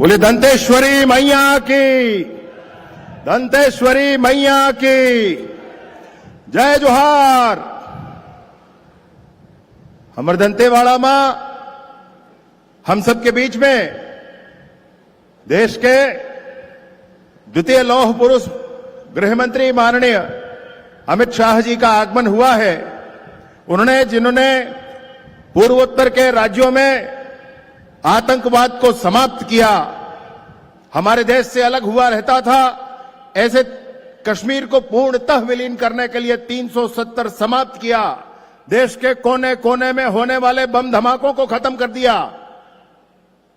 बोले दंतेश्वरी मैया की, दंतेश्वरी मैया की जय जोहार। हमर दंतेवाड़ा मां हम सबके बीच में देश के द्वितीय लौह पुरुष गृह मंत्री माननीय अमित शाह जी का आगमन हुआ है। जिन्होंने पूर्वोत्तर के राज्यों में आतंकवाद को समाप्त किया, हमारे देश से अलग हुआ रहता था, ऐसे कश्मीर को पूर्णतः विलीन करने के लिए 370 समाप्त किया, देश के कोने कोने में होने वाले बम धमाकों को खत्म कर दिया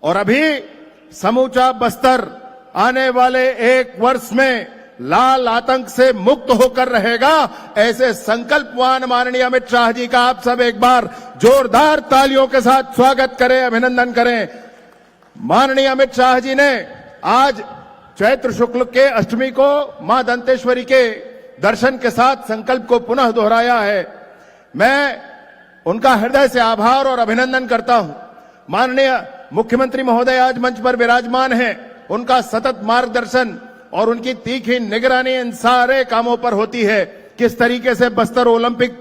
और अभी समूचा बस्तर आने वाले 1 वर्ष में लाल आतंक से मुक्त होकर रहेगा। ऐसे संकल्पवान माननीय अमित शाह जी का आप सब एक बार जोरदार तालियों के साथ स्वागत करें, अभिनंदन करें। माननीय अमित शाह जी ने आज चैत्र शुक्ल के अष्टमी को मां दंतेश्वरी के दर्शन के साथ संकल्प को पुनः दोहराया है। मैं उनका हृदय से आभार और अभिनंदन करता हूं। माननीय मुख्यमंत्री महोदय आज मंच पर विराजमान हैं, उनका सतत मार्गदर्शन और उनकी तीखी निगरानी इन सारे कामों पर होती है। किस तरीके से बस्तर ओलंपिक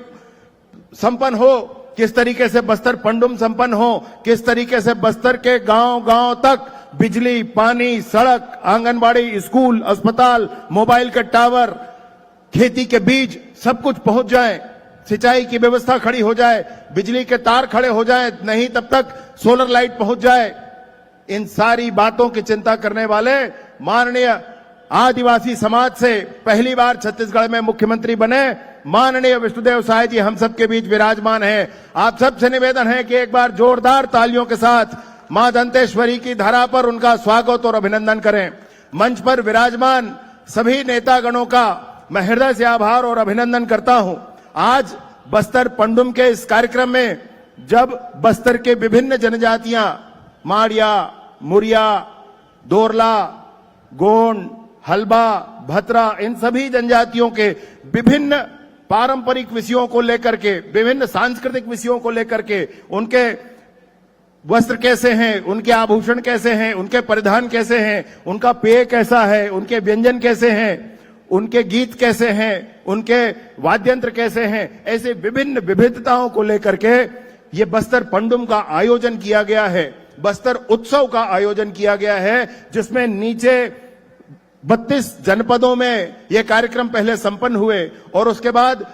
संपन्न हो, किस तरीके से बस्तर पंडुम संपन्न हो, किस तरीके से बस्तर के गांव-गांव तक बिजली, पानी, सड़क, आंगनबाड़ी, स्कूल, अस्पताल, मोबाइल के टावर, खेती के बीज सब कुछ पहुंच जाए, सिंचाई की व्यवस्था खड़ी हो जाए, बिजली के तार खड़े हो जाए, नहीं तब तक सोलर लाइट पहुंच जाए। इन सारी बातों की चिंता करने वाले माननीय आदिवासी समाज से पहली बार छत्तीसगढ़ में मुख्यमंत्री बने माननीय विष्णुदेव साय जी हम सबके बीच विराजमान हैं। आप सबसे निवेदन है कि एक बार जोरदार तालियों के साथ मां दंतेश्वरी की धरा पर उनका स्वागत और अभिनंदन करें। मंच पर विराजमान सभी नेतागणों का मैं हृदय से आभार और अभिनंदन करता हूं। आज बस्तर पंडुम के इस कार्यक्रम में जब बस्तर के विभिन्न जनजातियां माड़िया, मुरिया, दोरला, गोंड, हल्बा, भतरा, इन सभी जनजातियों के विभिन्न पारंपरिक विषयों को लेकर के, विभिन्न सांस्कृतिक विषयों को लेकर के, उनके वस्त्र कैसे हैं, उनके आभूषण कैसे हैं, उनके परिधान कैसे हैं, उनका पेय कैसा है, उनके व्यंजन कैसे हैं, उनके गीत कैसे हैं, उनके वाद्यंत्र कैसे हैं, ऐसे विभिन्न विविधताओं को लेकर के ये बस्तर पंडुम का आयोजन किया गया है। बस्तर उत्सव का आयोजन किया गया है, जिसमें नीचे 32 जनपदों में ये कार्यक्रम पहले संपन्न हुए और उसके बाद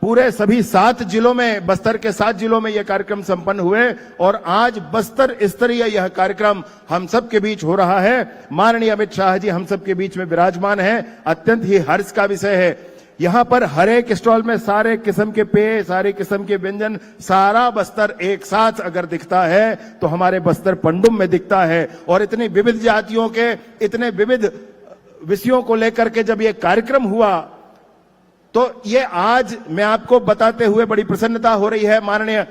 पूरे सभी 7 जिलों में, बस्तर के 7 जिलों में ये कार्यक्रम संपन्न हुए और आज बस्तर स्तरीय यह कार्यक्रम हम सब के बीच हो रहा है। माननीय अमित शाह जी हम सब के बीच में विराजमान हैं, अत्यंत ही हर्ष का विषय है। यहां पर हर एक स्टॉल में सारे किस्म के पेय, सारे किस्म के व्यंजन, सारा बस्तर एक साथ अगर दिखता है तो हमारे बस्तर पंडुम में दिखता है। और इतनी विविध जातियों के, इतने विविध विषयों को लेकर के जब ये कार्यक्रम हुआ तो ये आज मैं आपको बताते हुए बड़ी प्रसन्नता हो रही है। माननीय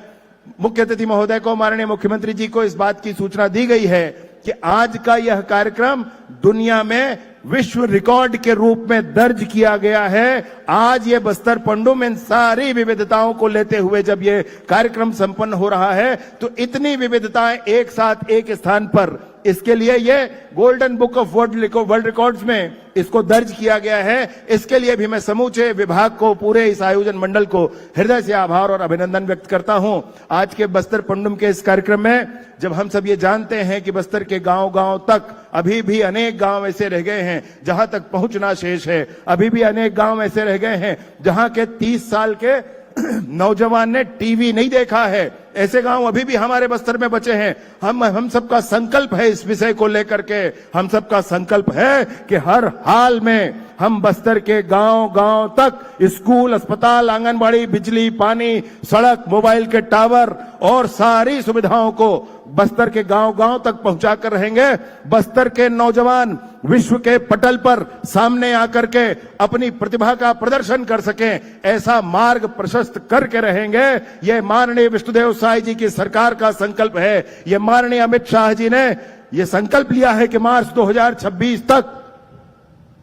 मुख्य अतिथि महोदय को, माननीय मुख्यमंत्री जी को इस बात की सूचना दी गई है कि आज का यह कार्यक्रम दुनिया में विश्व रिकॉर्ड के रूप में दर्ज किया गया है। आज ये बस्तर पंडुम इन सारी विविधताओं को लेते हुए जब ये कार्यक्रम संपन्न हो रहा है तो इतनी विविधताएं एक साथ एक स्थान पर, इसके लिए ये golden book of world records में इसको दर्ज किया गया है। इसके लिए भी मैं समूचे विभाग को, पूरे इस आयोजन मंडल को हृदय से आभार और अभिनंदन व्यक्त करता हूं। आज के बस्तर पंडुम के इस कार्यक्रम में जब हम सब ये जानते हैं कि बस्तर के गांव-गांव तक अभी भी अनेक गांव ऐसे रह गए हैं जहां तक पहुंचना शेष है, अभी भी अनेक गांव ऐसे रह गए हैं जहां के 30 साल के नौजवान ने टीवी नहीं देखा है, ऐसे गांव अभी भी हमारे बस्तर में बचे हैं। हम सबका संकल्प है इस विषय को लेकर के, हम सबका संकल्प है कि हर हाल में हम बस्तर के गांव-गांव तक स्कूल, अस्पताल, आंगनबाड़ी, बिजली, पानी, सड़क, मोबाइल के टावर और सारी सुविधाओं को बस्तर के गांव-गांव तक पहुंचाकर रहेंगे। बस्तर के नौजवान विश्व के पटल पर सामने आकर के अपनी प्रतिभा का प्रदर्शन कर सकें, ऐसा मार्ग प्रशस्त करके रहेंगे। ये माननीय विष्णुदेव साय जी की सरकार का संकल्प है। ये माननीय अमित शाह जी ने ये संकल्प लिया है कि मार्च 2026 तक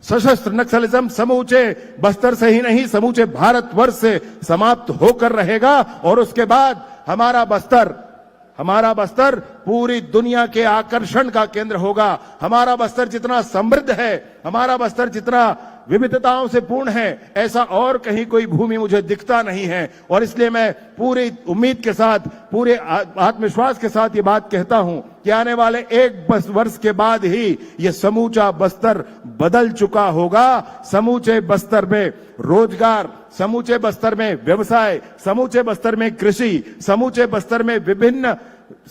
सशस्त्र नक्सलिज्म समूचे बस्तर से ही नहीं, समूचे भारतवर्ष से समाप्त होकर रहेगा और उसके बाद हमारा बस्तर हमारा बस्तर पूरी दुनिया के आकर्षण का केंद्र होगा। हमारा बस्तर जितना समृद्ध है, हमारा बस्तर जितना विविधताओं से पूर्ण है, ऐसा और कहीं कोई भूमि मुझे दिखता नहीं है। और इसलिए मैं पूरी उम्मीद के साथ, पूरे आत्मविश्वास के साथ ये बात कहता हूं कि आने वाले 1 वर्ष के बाद ही ये समूचा बस्तर बदल चुका होगा। समूचे बस्तर में रोजगार, समूचे बस्तर में व्यवसाय, समूचे बस्तर में कृषि, समूचे बस्तर में विभिन्न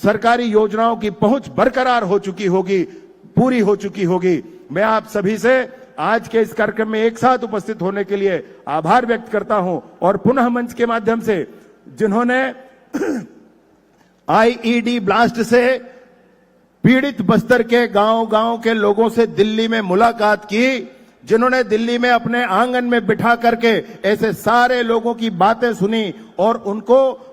सरकारी योजनाओं की पहुंच बरकरार हो चुकी होगी, पूरी हो चुकी होगी। मैं आप सभी से आज के इस कार्यक्रम में एक साथ उपस्थित होने के लिए आभार व्यक्त करता हूं और पुनः मंच के माध्यम से जिन्होंने आईईडी ब्लास्ट से पीड़ित बस्तर के गांव-गांव के लोगों से दिल्ली में मुलाकात की, जिन्होंने दिल्ली में अपने आंगन में बिठा करके ऐसे सारे लोगों की बातें सुनी और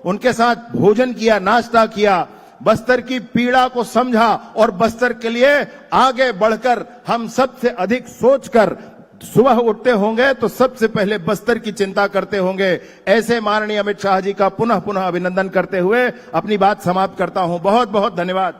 उनके साथ भोजन किया, नाश्ता किया, बस्तर की पीड़ा को समझा और बस्तर के लिए आगे बढ़कर हम सबसे अधिक सोचकर सुबह उठते होंगे तो सबसे पहले बस्तर की चिंता करते होंगे। ऐसे माननीय अमित शाह जी का पुनः पुनः अभिनंदन करते हुए अपनी बात समाप्त करता हूं। बहुत बहुत धन्यवाद।